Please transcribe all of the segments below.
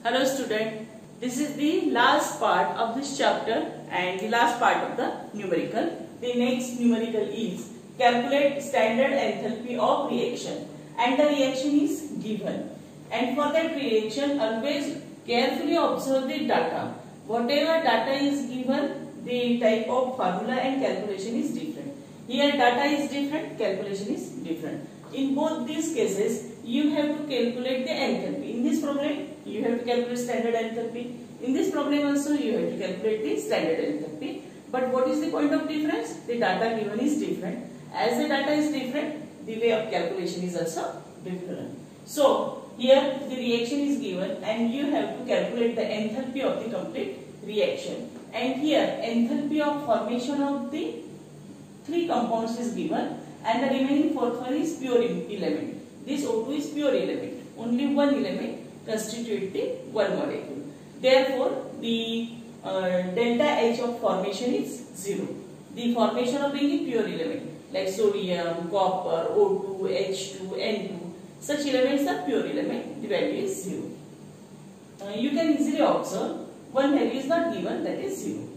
Hello student, this is the last part of this chapter and the last part of the numerical. The next numerical is calculate standard enthalpy of reaction and the reaction is given. And for that reaction always carefully observe the data. Whatever data is given, the type of formula and calculation is different. Here data is different, calculation is different. In both these cases, you have to calculate the enthalpy. In this problem, you have to calculate standard enthalpy. In this problem also, you have to calculate the standard enthalpy. But what is the point of difference? The data given is different. As the data is different, the way of calculation is also different. So, here the reaction is given and you have to calculate the enthalpy of the complete reaction. And here, enthalpy of formation of the three compounds is given and the remaining fourth one is pure element. This O2 is pure element. Only one element constitutes the one molecule. Therefore, the delta H of formation is 0. The formation of any pure element like sodium, copper, O2, H2, N2, such elements are pure element. The value is 0. You can easily observe one value is not given, that is 0.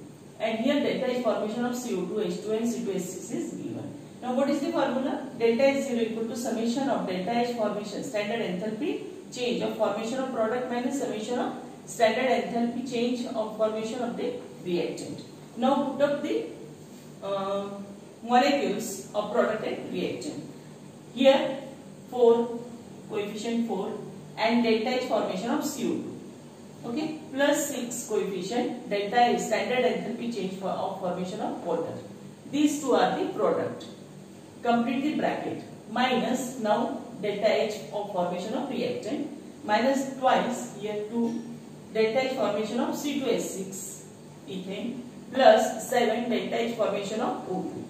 And here delta H formation of CO2, H2 and C2H6 is given. Now what is the formula? Delta H 0 equal to summation of delta H formation standard enthalpy change of formation of product minus summation of standard enthalpy change of formation of the reactant. Now put up the molecules of product and reactant. Here 4, coefficient 4 and delta H formation of CO2. Okay, plus 6 coefficient delta H standard enthalpy change of formation of water. These two are the product. Complete the bracket. Minus now delta H of formation of reactant. Minus twice here 2 delta H formation of C2H6 ethane plus 7 delta H formation of O2.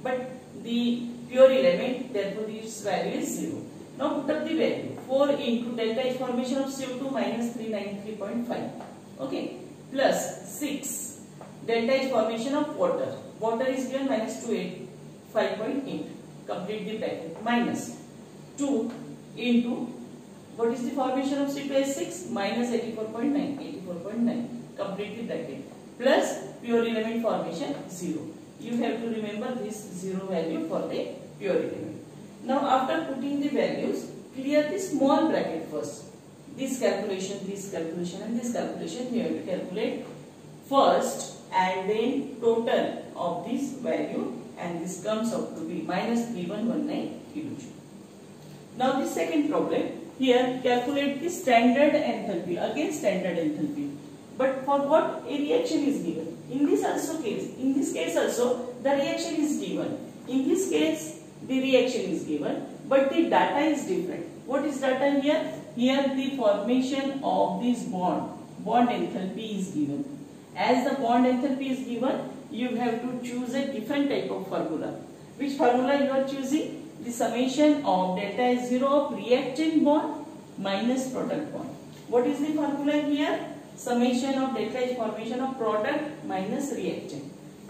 But the pure element, therefore this value is 0. Now put up the value. 4 into delta H formation of CO2 minus 393.5. Okay. Plus 6 delta H formation of water. Water is given minus 5.8. Complete the bracket. Minus 2 into what is the formation of C2H6? Minus 84.9. 84.9. Complete the bracket. Plus pure element formation 0. You have to remember this 0 value for the pure element. Now after putting the values, clear the small bracket first. This calculation and this calculation you have to calculate first and then total of this value, and this comes out to be minus 3119 kJ. Now the second problem, here calculate the standard enthalpy, again standard enthalpy. But for what a reaction is given? In this case also the reaction is given. In this case the reaction is given, but the data is different. What is data here? Here the formation of this bond enthalpy is given. As the bond enthalpy is given, you have to choose a different type of formula. Which formula you are choosing? The summation of delta H 0 of reactant bond minus product bond. What is the formula here? Summation of delta H formation of product minus reactant.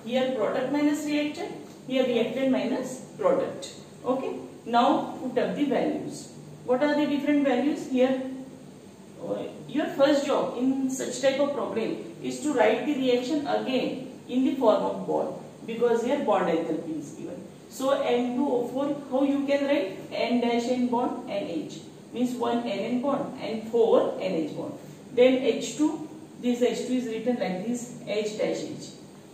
Here product minus reactant, here reactant minus product. Okay. Now put up the values. What are the different values here? Your first job in such type of problem is to write the reaction again in the form of bond, because here bond enthalpy is given. So N2O4, how you can write? N dash N bond NH means 1 NN bond and 4 NH bond. Then H2, this H2 is written like this, H dash H.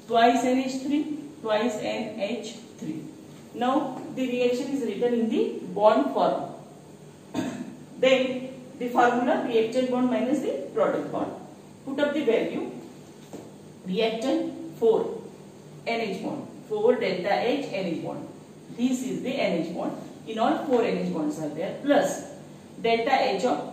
Twice NH3, twice NH3. Now the reaction is written in the bond form. Then the formula reactant bond minus the product bond. Put up the value. Reactant 4 NH bond. 4 delta H NH bond. This is the NH bond. In all 4 NH bonds are there. Plus delta H of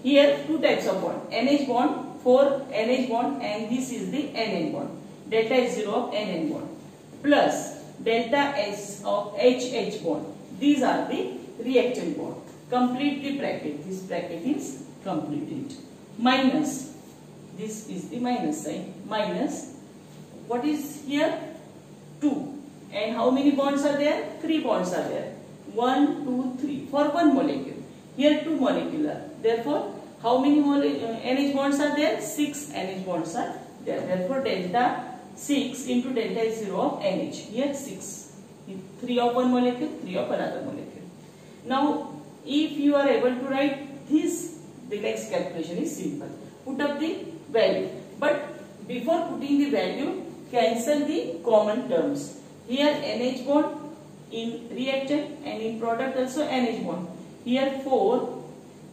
here two types of bond. NH bond, 4 NH bond, and this is the NN bond. Delta H 0 of NN bond. Plus delta S of HH bond. These are the reactant bond. Complete the bracket. This bracket is completed. Minus. This is the minus sign. Minus. What is here? 2. And how many bonds are there? 3 bonds are there. 1, 2, 3 for one molecule. Here 2 molecular. Therefore, how many NH bonds are there? 6 NH bonds are there. Therefore, delta 6 into delta is 0 of NH. Here 6. 3 of one molecule, 3 of another molecule. Now, if you are able to write this, the next calculation is simple. Put up the value. But before putting the value, cancel the common terms. Here NH bond in reactant and in product also NH bond. Here 4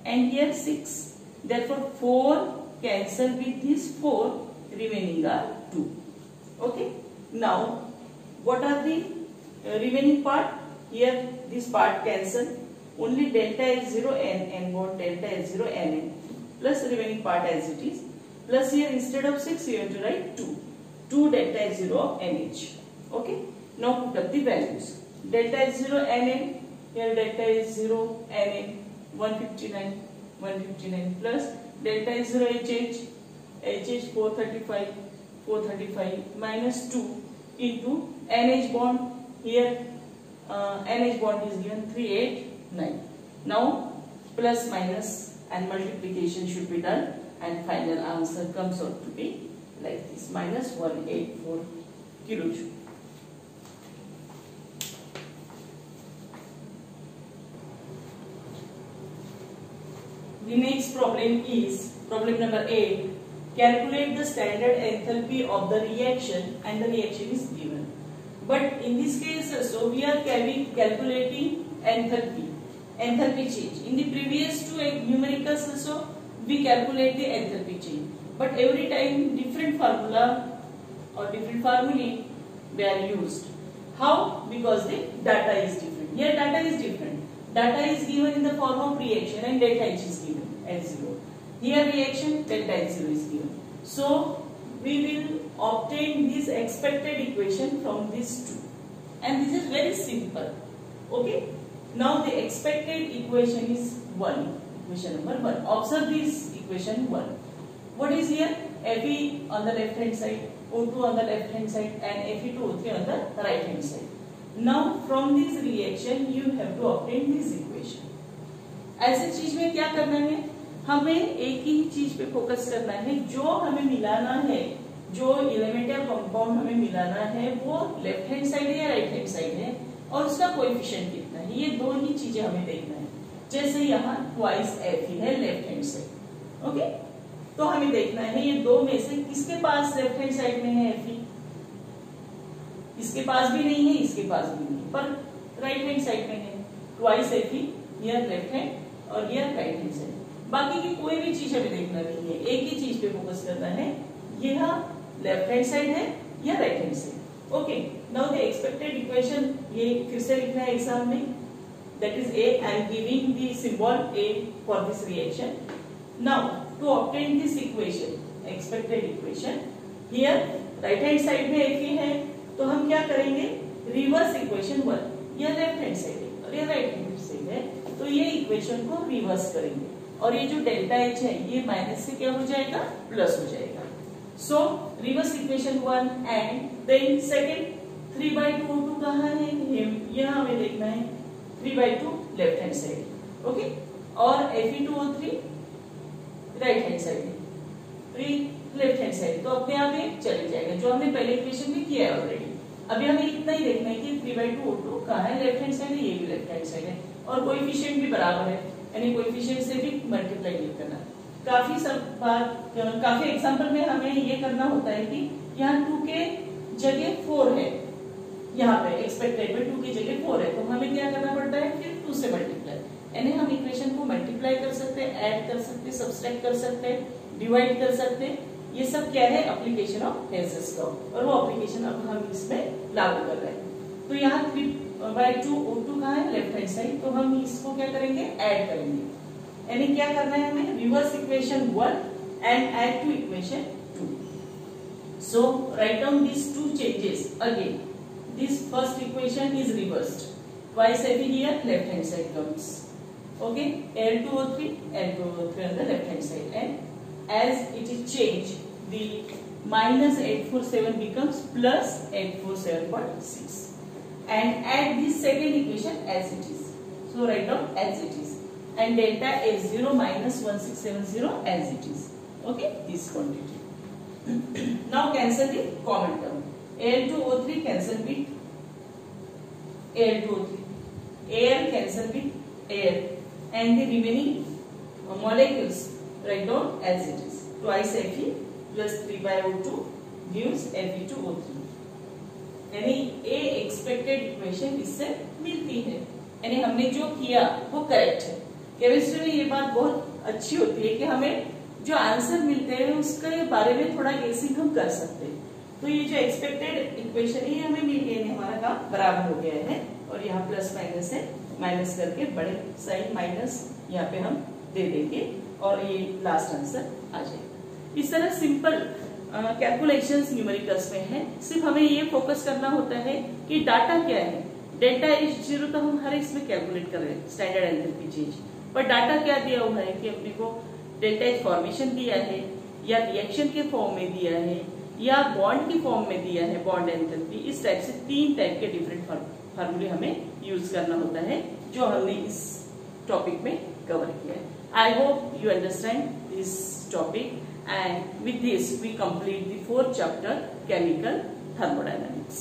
and here 6. Therefore 4 cancel with this 4, remaining are 2. Okay. Now what are the remaining part? Here this part cancel. Only delta is 0, N bond delta is 0, N plus remaining part as it is. Plus here instead of 6 you have to write 2. 2 delta is 0 of NH. Okay. Now put up the values. Delta is 0, Nn. Here delta is 0, Nn. 159. 159 plus delta is 0, HH. HH 435. 435 minus 2 into NH bond. Here NH bond is given 389. Now plus minus and multiplication should be done, and final answer comes out to be like this, minus 184 kilojoule. The next problem is problem number 8. Calculate the standard enthalpy of the reaction, and the reaction is given. But in this case also we are calculating enthalpy change. In the previous two numericals also we calculate the enthalpy change. But every time different formula or different formulae they are used. How? Because the data is different. Here data is different. Data is given in the form of reaction and delta H is given as 0. Here reaction, delta H0 is given. So we will obtain this expected equation from these two. And this is very simple. Okay. Now the expected equation is 1. Equation number 1. Observe this equation 1. What is here? Fe on the left hand side, O2 on the left hand side, and Fe2O3 on the right hand side. Now from this reaction you have to obtain this equation. ऐसे चीज में क्या करना है? हमें एक ही चीज पे फोकस करना है. जो हमें मिलाना है, जो एलिमेंट या कंपाउंड हमें मिलाना है, वो लेफ्ट हैंड साइड है या राइट हैंड साइड है, और उसका कोएफिशिएंट कितना है. ये दो ही चीजें हमें देखना है. जैसे यहाँ ट्वाइस Fe है लेफ्ट हैंड साइड. ओके. तो हमें देखना है ये दो में से किसके पास लेफ्ट हैंड साइड में है Fe. इसके पास भी नहीं है, इसके पास भी नहीं, पर राइट हैंड साइड में है. Twice Fe, here left hand और हियर राइट हैंड साइड. बाकी की कोई भी चीज हमें देखना नहीं है, एक ही चीज पे फोकस करना है. यह लेफ्ट हैंड साइड है या right hand side. Okay. Now the expected equation ये फिर से लिखना है एग्जाम में. That is A. I am giving the symbol A for this reaction. Now to obtain this equation, expected equation, here right hand side में Fe है, तो हम क्या करेंगे? Reverse equation 1. यह लेफ्ट हैंड साइड है और यह राइट हैंड साइड है, तो ये इक्वेशन को रिवर्स करेंगे. और ये जो डेल्टा H है ये माइनस से क्या हो जाएगा? प्लस हो जाएगा. So reverse equation 1 and then second 3/2 O2 कहाँ है? यह हमें देखना है. 3/2 लेफ्ट हैंड साइड. ओके. और Fe2O3 राइट हैंड साइड है, 3 लेफ्ट हैंड साइड. तो अपने आप ये चले जाएगा, जो हमने पहले इक्वेशन में किया है ऑलरेडी. अभी हमें इतना ही देखना है कि 3/2 O2 कहाँ है? लेफ्ट हैंड साइड है, ये भी लेफ्ट हैंड साइड है, और कोएफिशिएंट भी बराबर है, यानी कोएफिशिएंट से भी मल्टीप्लाई नहीं करना. काफी एग्जांपल में हमें ये करना होता है कि यहाँ 2 के जगह 4 है, यहाँ पे एक्सपेक्टेड में 2 की जगह 4 है, तो हमें क्या करना पड़ता है? फिर 2 से मल्टीप्लाई. यानी हम इक्वेशन को मल्टीप्लाई कर सकते हैं, ऐड कर सकते हैं, सब्सट्रैक्ट कर सकते हैं, डिवाइड कर सकते हैं. ये सब क्या है? एप्लीकेशन ऑफ हेल्महोल्ट्ज लॉ, और वो एप्लीकेशन अब हम इसमें लागू कर रहे हैं. तो यहाँ 3/2 O2 कहाँ है? Left hand side. तो हम इसको क्या करेंगे? ऐड करेंगे. यानी क्या करना है हमें? Reverse equation 1 and add to equation 2. So write down this two changes again. This first equation is reversed. Twice Fe here, left hand side comes. Okay, L2O3 on the left hand side, and as it is changed, the minus 847 becomes plus 847.6, and add this second equation as it is. So write down as it is, and delta S0 minus 1670 as it is. Okay, this quantity. Now cancel the common term. Al2O3 cancel with Al2O3. Air cancel with air, and the remaining molecules write down as it is. Twice Fe plus 3/O2 gives Fe2O3. यानी ए expected equation इससे मिलती है, यानी हमने जो किया वो correct है। केमिस्ट्री में ये बात बहुत अच्छी होती है कि हमें जो आंसर मिलते हैं उसके बारे में थोड़ा गेसिंग हम कर सकते हैं। तो ये जो एक्सपेक्टेड इक्वेशन है ये हमें मिल गई, हमारा काम बराबर हो गया है। और यहाँ प्लस माइनस है, माइनस करके बड़े साइन माइनस यहाँ पे हम दे देंगे और ये लास्ट आंसर आ जाएगा। इस तरह सिंपल कैलकुलेशंस न्यूमेरिकल्स में है। सिर्फ हमें ये फोकस करना होता है कि डाटा क्या है। डेल्टा H0 तो हम हर इसमें कैलकुलेट कर रहे हैं, स्टैंडर्ड एंथैल्पी चेंज, पर डाटा क्या दिया हुआ है कि अपने को डेल्टा H फॉर्मेशन दिया है या रिएक्शन के फॉर्म में दिया है या बॉन्ड की फॉर्म में दिया है, बॉन्ड एंथैल्पी। इस टाइप से 3 टाइप के डिफरेंट फार्मूले हमें यूज करना होता है जो हमने इस टॉपिक में कवर किया है। I hope you understand this topic, and with this we complete the 4th chapter, chemical thermodynamics.